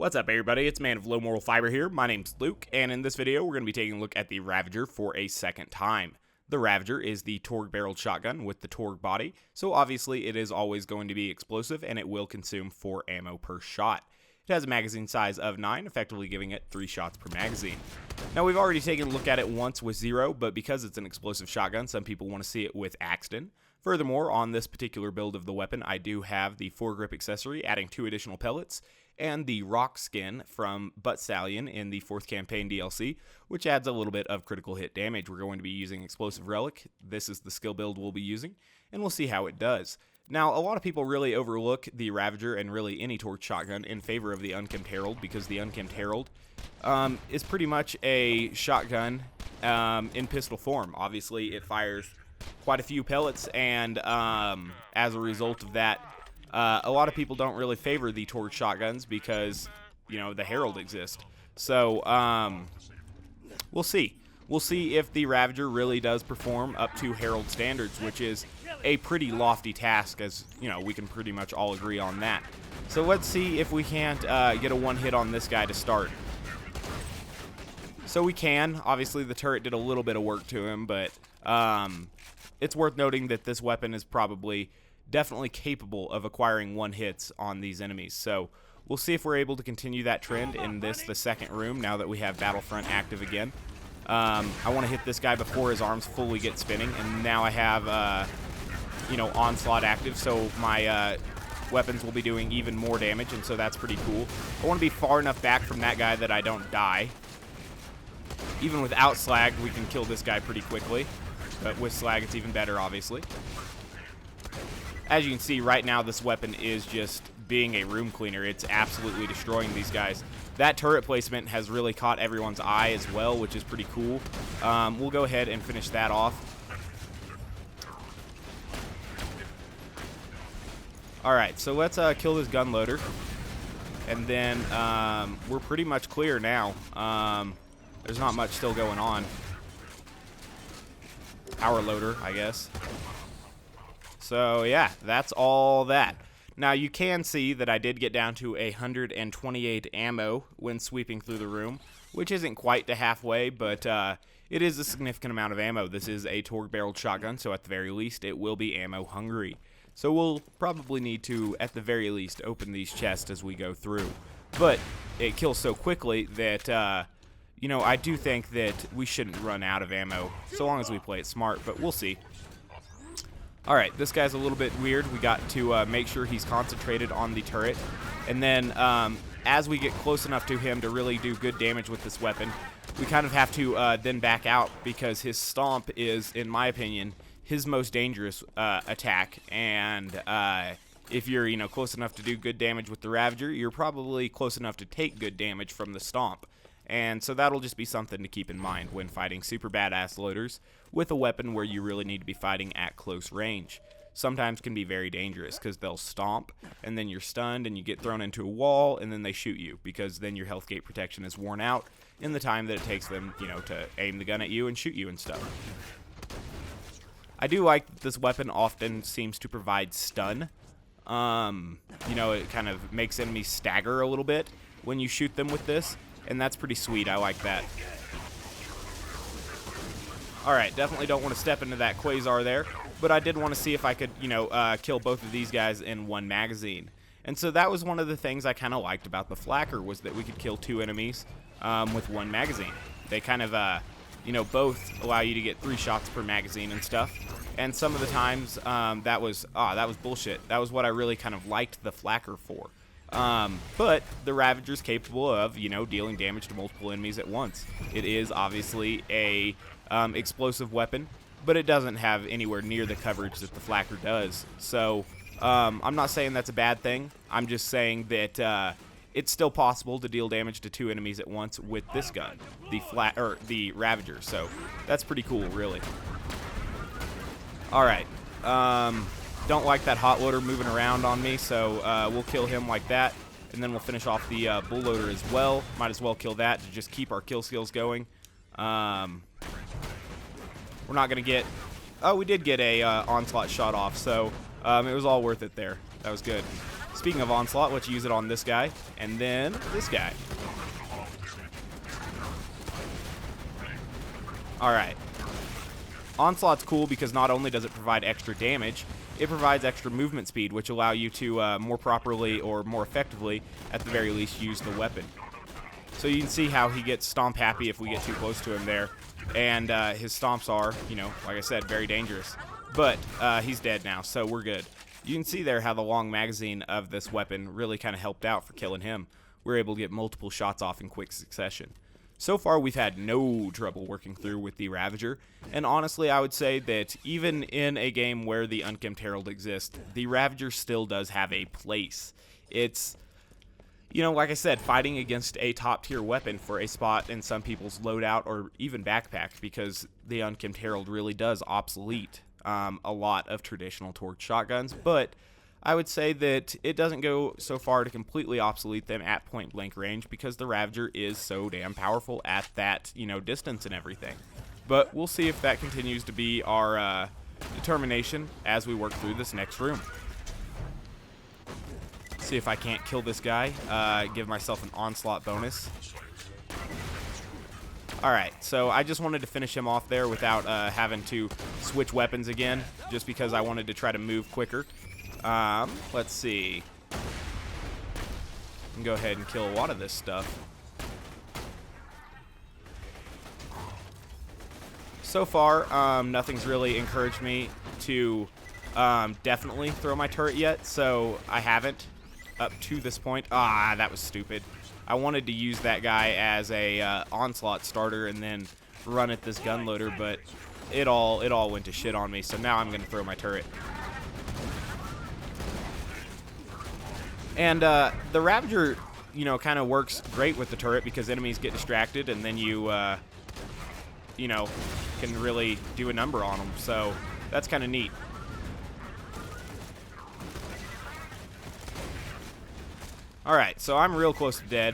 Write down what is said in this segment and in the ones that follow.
What's up, everybody? It's Man of Low Moral Fiber here. My name's Luke, and in this video, we're going to be taking a look at the Ravager for a second time. The Ravager is the Torgue barreled shotgun with the Torgue body, so obviously it is always going to be explosive, and it will consume 4 ammo per shot. It has a magazine size of 9, effectively giving it 3 shots per magazine. Now, we've already taken a look at it once with 0, but because it's an explosive shotgun, some people want to see it with Axton. Furthermore, on this particular build of the weapon, I do have the foregrip accessory, adding 2 additional pellets, and the rock skin from Butt Stallion in the 4th campaign DLC, which adds a little bit of critical hit damage. We're going to be using Explosive Relic. This is the skill build we'll be using, and we'll see how it does. Now, a lot of people really overlook the Ravager and really any torch shotgun in favor of the Unkempt Herald, because the Unkempt Herald is pretty much a shotgun in pistol form. Obviously, it fires quite a few pellets, and as a result of that, a lot of people don't really favor the torch shotguns because, you know, the Herald exists. So, we'll see. We'll see if the Ravager really does perform up to Herald standards, which is a pretty lofty task, as, you know, we can pretty much all agree on that. So let's see if we can't get a one hit on this guy to start. So we can. Obviously, the turret did a little bit of work to him, but it's worth noting that this weapon is definitely capable of acquiring one hits on these enemies. So we'll see if we're able to continue that trend in the second room, now that we have Battlefront active again. I want to hit this guy before his arms fully get spinning, and now I have, you know, Onslaught active, so my weapons will be doing even more damage, and so that's pretty cool. I want to be far enough back from that guy that I don't die. Even without Slag, we can kill this guy pretty quickly, but with Slag, it's even better, obviously. As you can see, right now, this weapon is just being a room cleaner. It's absolutely destroying these guys. That turret placement has really caught everyone's eye as well, which is pretty cool. We'll go ahead and finish that off. Alright, so let's kill this gun loader. And then we're pretty much clear now. There's not much still going on. Power loader, I guess. So yeah, that's all that. Now you can see that I did get down to 128 ammo when sweeping through the room, which isn't quite to halfway, but it is a significant amount of ammo. This is a Torgue barreled shotgun, so at the very least it will be ammo hungry. So we'll probably need to, at the very least, open these chests as we go through. But it kills so quickly that, you know, I do think that we shouldn't run out of ammo, so long as we play it smart, but we'll see. Alright, this guy's a little bit weird. We got to make sure he's concentrated on the turret. And then, as we get close enough to him to really do good damage with this weapon, we kind of have to then back out, because his stomp is, in my opinion, his most dangerous attack. And if you're, you know, close enough to do good damage with the Ravager, you're probably close enough to take good damage from the stomp. And so that'll just be something to keep in mind when fighting super badass loaders with a weapon where you really need to be fighting at close range. Sometimes can be very dangerous because they'll stomp, and then you're stunned and you get thrown into a wall, and then they shoot you, because then your health gate protection is worn out in the time that it takes them, you know, to aim the gun at you and shoot you and stuff. I do like that this weapon often seems to provide stun. You know, it kind of makes enemies stagger a little bit when you shoot them with this. And that's pretty sweet. I like that. Alright, definitely don't want to step into that Quasar there. But I did want to see if I could, you know, kill both of these guys in one magazine. And so that was one of the things I kind of liked about the Flakker, was that we could kill 2 enemies with one magazine. They kind of, you know, both allow you to get 3 shots per magazine and stuff. And some of the times that was bullshit. That was what I really kind of liked the Flakker for. But the Ravager's capable of, you know, dealing damage to multiple enemies at once. It is obviously a explosive weapon, but it doesn't have anywhere near the coverage that the Flakker does. So I'm not saying that's a bad thing. I'm just saying that it's still possible to deal damage to 2 enemies at once with this gun, the Ravager. So that's pretty cool, really. All right. Don't like that hot loader moving around on me, so we'll kill him like that, and then we'll finish off the bull loader as well. Might as well kill that to just keep our kill skills going. We're not gonna get... Oh, we did get a onslaught shot off, so it was all worth it there. That was good. Speaking of Onslaught, let's use it on this guy, and then this guy. Alright. Onslaught's cool because not only does it provide extra damage, it provides extra movement speed, which allow you to more properly or more effectively, at the very least, use the weapon. So you can see how he gets stomp happy if we get too close to him there. And his stomps are, you know, like I said, very dangerous. But he's dead now, so we're good. You can see there how the long magazine of this weapon really kind of helped out for killing him. We're able to get multiple shots off in quick succession. So far, we've had no trouble working through with the Ravager, and honestly, I would say that even in a game where the Unkempt Herald exists, the Ravager still does have a place. It's, you know, like I said, fighting against a top-tier weapon for a spot in some people's loadout or even backpack, because the Unkempt Herald really does obsolete a lot of traditional Torgue shotguns, but I would say that it doesn't go so far to completely obsolete them at point-blank range because the Ravager is so damn powerful at that, you know, distance and everything. But we'll see if that continues to be our determination as we work through this next room. See if I can't kill this guy, give myself an Onslaught bonus. Alright, so I just wanted to finish him off there without having to switch weapons again, just because I wanted to try to move quicker. Let's see. I can go ahead and kill a lot of this stuff. So far, nothing's really encouraged me to definitely throw my turret yet, so I haven't up to this point. Ah, that was stupid. I wanted to use that guy as a Onslaught starter and then run at this gun loader, but it all went to shit on me, so now I'm going to throw my turret. And the Ravager, you know, kind of works great with the turret because enemies get distracted and then you know, can really do a number on them. So that's kind of neat. Alright, so I'm real close to dead.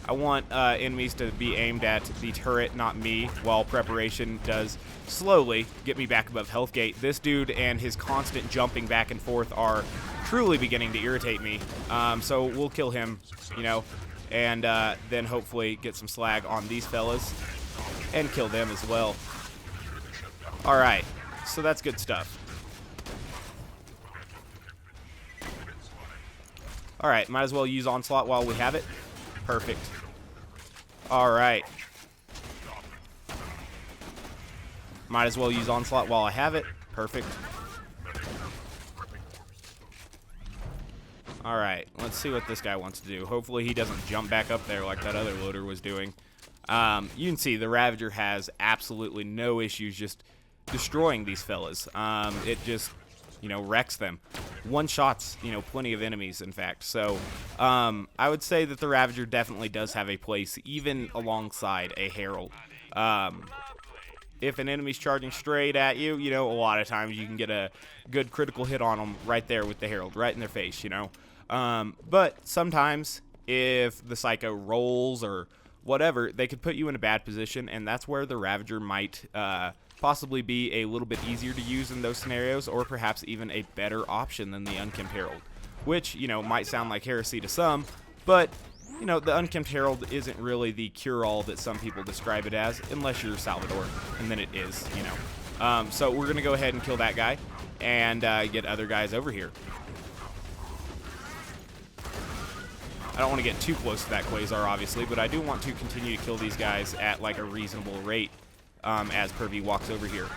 I want enemies to be aimed at the turret, not me, while preparation does slowly get me back above health gate. This dude and his constant jumping back and forth are truly beginning to irritate me. So we'll kill him, you know, and then hopefully get some slag on these fellas and kill them as well. Alright, so that's good stuff. Alright, might as well use Onslaught while we have it. Perfect. Alright. Might as well use Onslaught while I have it. Perfect. Alright, let's see what this guy wants to do. Hopefully he doesn't jump back up there like that other loader was doing. You can see the Ravager has absolutely no issues just destroying these fellas. It just, you know, wrecks them. One shots, you know, plenty of enemies, in fact. So, I would say that the Ravager definitely does have a place, even alongside a Herald. If an enemy's charging straight at you, you know, a lot of times you can get a good critical hit on them right there with the Herald, right in their face, you know. But sometimes, if the Psycho rolls or whatever, they could put you in a bad position, and that's where the Ravager might possibly be a little bit easier to use in those scenarios, or perhaps even a better option than the Unkempt Herald, which, you know, might sound like heresy to some, but, you know, the Unkempt Herald isn't really the cure-all that some people describe it as, unless you're Salvador, and then it is, you know. So we're going to go ahead and kill that guy, and get other guys over here. I don't want to get too close to that Quasar, obviously, but I do want to continue to kill these guys at, like, a reasonable rate. As Pervy walks over here.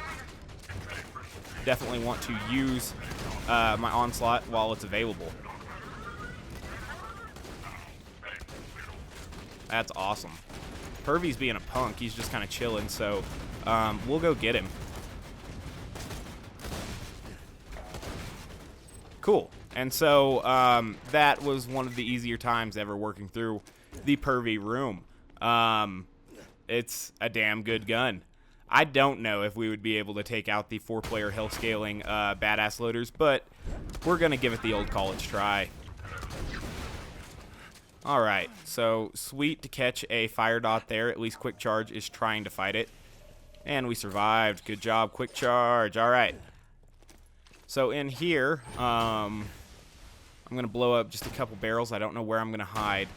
Definitely want to use my Onslaught while it's available. That's awesome. Pervy's being a punk. He's just kind of chilling, so we'll go get him. Cool. And so that was one of the easier times ever working through the Pervy room. It's a damn good gun. I don't know if we would be able to take out the 4-player health scaling badass loaders, but we're going to give it the old college try. Alright, so sweet to catch a fire dot there. At least Quick Charge is trying to fight it. And we survived. Good job, Quick Charge. Alright. So in here, I'm going to blow up just a couple barrels. I don't know where I'm going to hide.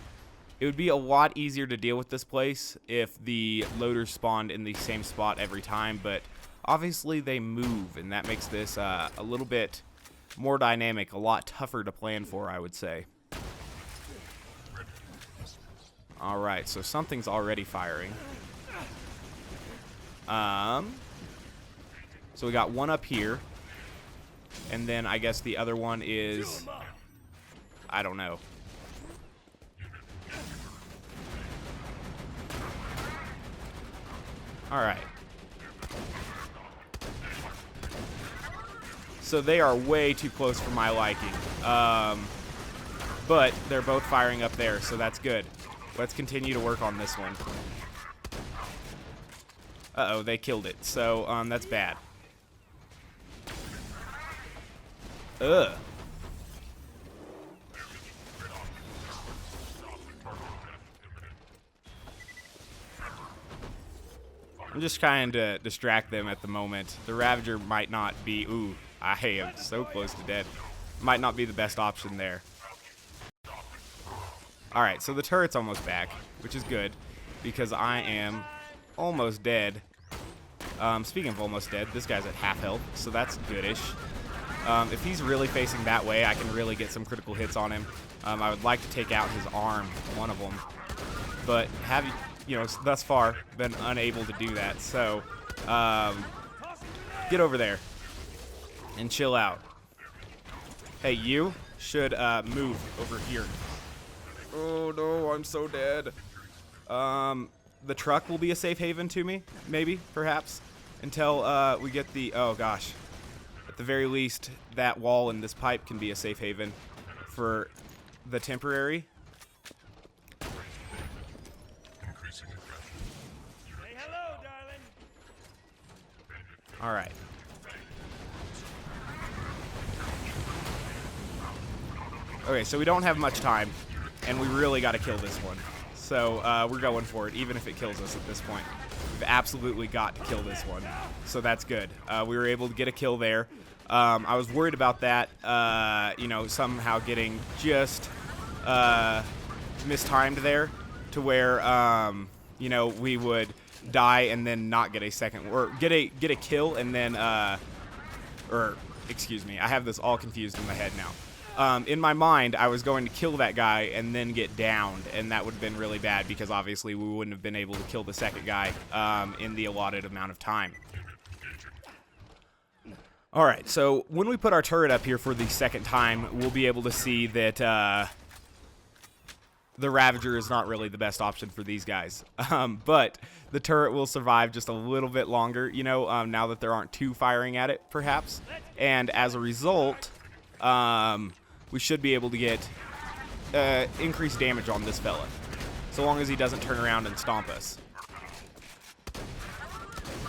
It would be a lot easier to deal with this place if the loaders spawned in the same spot every time, but obviously they move, and that makes this a little bit more dynamic, a lot tougher to plan for, I would say. Alright, so something's already firing. So we got one up here, and then I guess the other one is, I don't know. Alright. So they are way too close for my liking. But they're both firing up there, so that's good. Let's continue to work on this one. Uh-oh, they killed it. So, that's bad. Ugh. I'm just trying to distract them at the moment. The Ravager might not be... Ooh, I am so close to dead. Might not be the best option there. Alright, so the turret's almost back, which is good, because I am almost dead. Speaking of almost dead, this guy's at half health, so that's goodish. If he's really facing that way, I can really get some critical hits on him. I would like to take out his arm, one of them, but have you know, thus far been unable to do that. So get over there and chill out. Hey, you should move over here. Oh no, I'm so dead. The truck will be a safe haven to me, maybe, perhaps, until we get the... Oh gosh. At the very least, that wall and this pipe can be a safe haven for the temporary. Say hello, darling. All right. Okay, so we don't have much time, and we really got to kill this one. So we're going for it, even if it kills us at this point. We've absolutely got to kill this one. So that's good. We were able to get a kill there. I was worried about that, you know, somehow getting just mistimed there to where, you know, we would die and then not get a second, or get a kill and then, or excuse me, I have this all confused in my head now. In my mind, I was going to kill that guy and then get downed, and that would have been really bad because obviously we wouldn't have been able to kill the second guy in the allotted amount of time. Alright, so when we put our turret up here for the second time, we'll be able to see that the Ravager is not really the best option for these guys. But the turret will survive just a little bit longer, you know, now that there aren't two firing at it, perhaps. And as a result, we should be able to get increased damage on this fella, so long as he doesn't turn around and stomp us.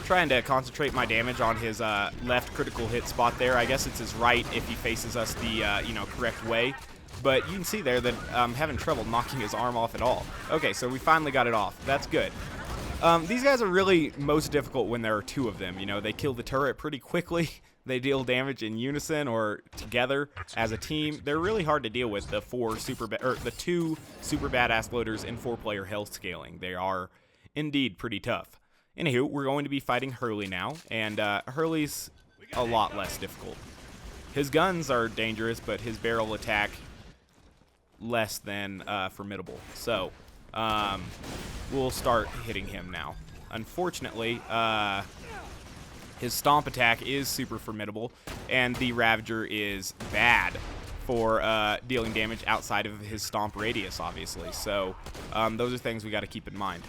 Trying to concentrate my damage on his left critical hit spot there. I guess it's his right if he faces us the you know, correct way. But you can see there that I'm having trouble knocking his arm off at all. Okay, so we finally got it off. That's good. These guys are really most difficult when there are two of them. You know, they kill the turret pretty quickly. They deal damage in unison or together as a team. They're really hard to deal with, the two super badass loaders in 4-player health scaling. They are indeed pretty tough. Anywho, we're going to be fighting Hurley now, and Hurley's a lot less difficult. His guns are dangerous, but his barrel attack less than formidable. So we'll start hitting him now. Unfortunately, his stomp attack is super formidable, and the Ravager is bad for dealing damage outside of his stomp radius, obviously. So those are things we got to keep in mind.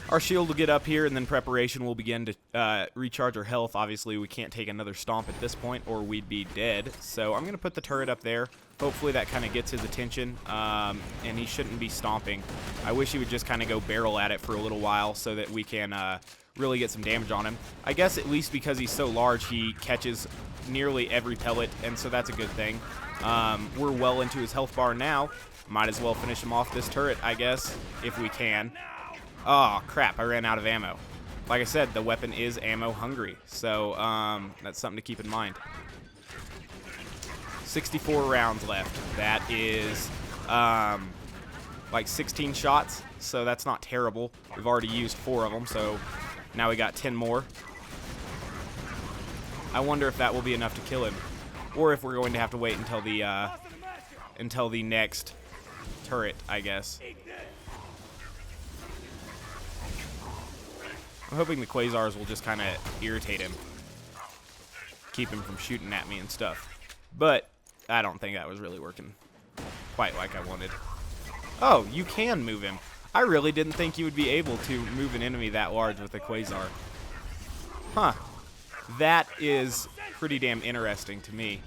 Our shield will get up here, and then preparation will begin to recharge our health. Obviously, we can't take another stomp at this point, or we'd be dead. So I'm going to put the turret up there. Hopefully that kind of gets his attention, and he shouldn't be stomping. I wish he would just kind of go barrel at it for a little while so that we can really get some damage on him. I guess at least because he's so large, he catches nearly every pellet, and so that's a good thing. We're well into his health bar now. Might as well finish him off this turret, I guess, if we can. Oh, crap, I ran out of ammo. Like I said, the weapon is ammo hungry, so that's something to keep in mind. 64 rounds left. That is like 16 shots, so that's not terrible. We've already used 4 of them, so now we got 10 more. I wonder if that will be enough to kill him, or if we're going to have to wait until the next turret, I guess. I'm hoping the quasars will just kind of irritate him, keep him from shooting at me and stuff. But I don't think that was really working quite like I wanted. Oh, you can move him. I really didn't think you would be able to move an enemy that large with a quasar. Huh. That is pretty damn interesting to me.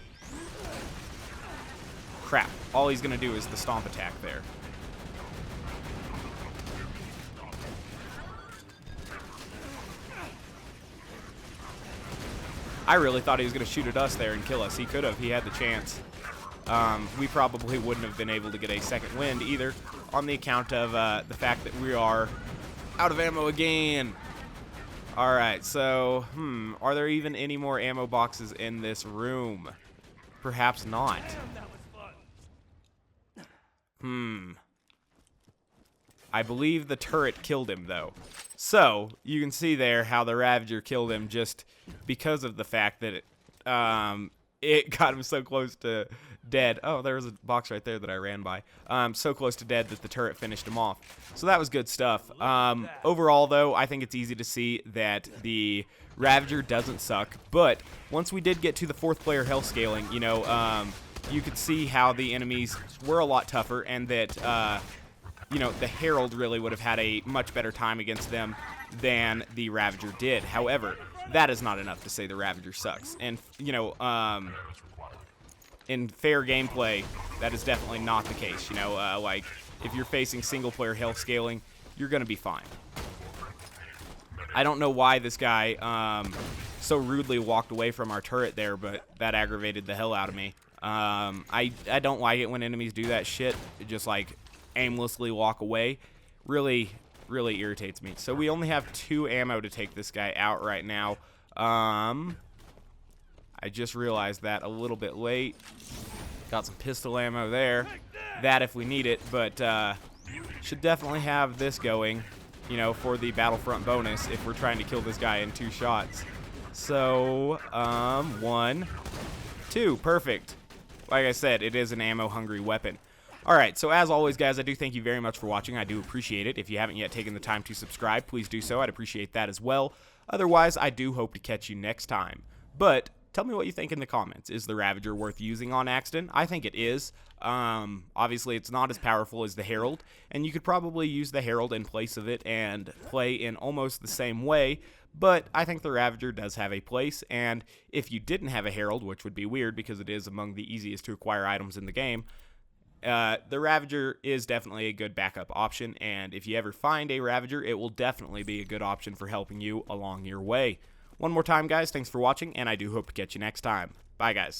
Crap. All he's going to do is the stomp attack there. I really thought he was going to shoot at us there and kill us. He could have. He had the chance. We probably wouldn't have been able to get a second wind either, on the account of the fact that we are out of ammo again. Alright, so, are there even any more ammo boxes in this room? Perhaps not. I believe the turret killed him, though. So, you can see there how the Ravager killed him just because of the fact that it got him so close to dead. Oh, there was a box right there that I ran by. So close to dead that the turret finished him off. So that was good stuff. Overall, though, I think it's easy to see that the Ravager doesn't suck. But once we did get to the 4th player health scaling, you know, you could see how the enemies were a lot tougher, and that you know, the Herald really would have had a much better time against them than the Ravager did. However, that is not enough to say the Ravager sucks. And, you know, in fair gameplay, that is definitely not the case. You know, like, if you're facing single-player health scaling, you're going to be fine. I don't know why this guy so rudely walked away from our turret there, but that aggravated the hell out of me. I don't like it when enemies do that shit. It just, like, aimlessly walk away. Really irritates me. So we only have 2 ammo to take this guy out right now. I just realized that a little bit late. Got some pistol ammo there. That if we need it, but should definitely have this going, you know, for the Battlefront bonus if we're trying to kill this guy in 2 shots. So, 1, 2, perfect. Like I said, it is an ammo-hungry weapon. Alright, so as always, guys, I do thank you very much for watching. I do appreciate it. If you haven't yet taken the time to subscribe, please do so. I'd appreciate that as well. Otherwise, I do hope to catch you next time. But tell me what you think in the comments. Is the Ravager worth using on Axton? I think it is. Obviously, it's not as powerful as the Herald, and you could probably use the Herald in place of it and play in almost the same way, but I think the Ravager does have a place, and if you didn't have a Herald, which would be weird because it is among the easiest to acquire items in the game, the Ravager is definitely a good backup option, and if you ever find a Ravager, it will definitely be a good option for helping you along your way. One more time, guys, thanks for watching, and I do hope to catch you next time. Bye, guys.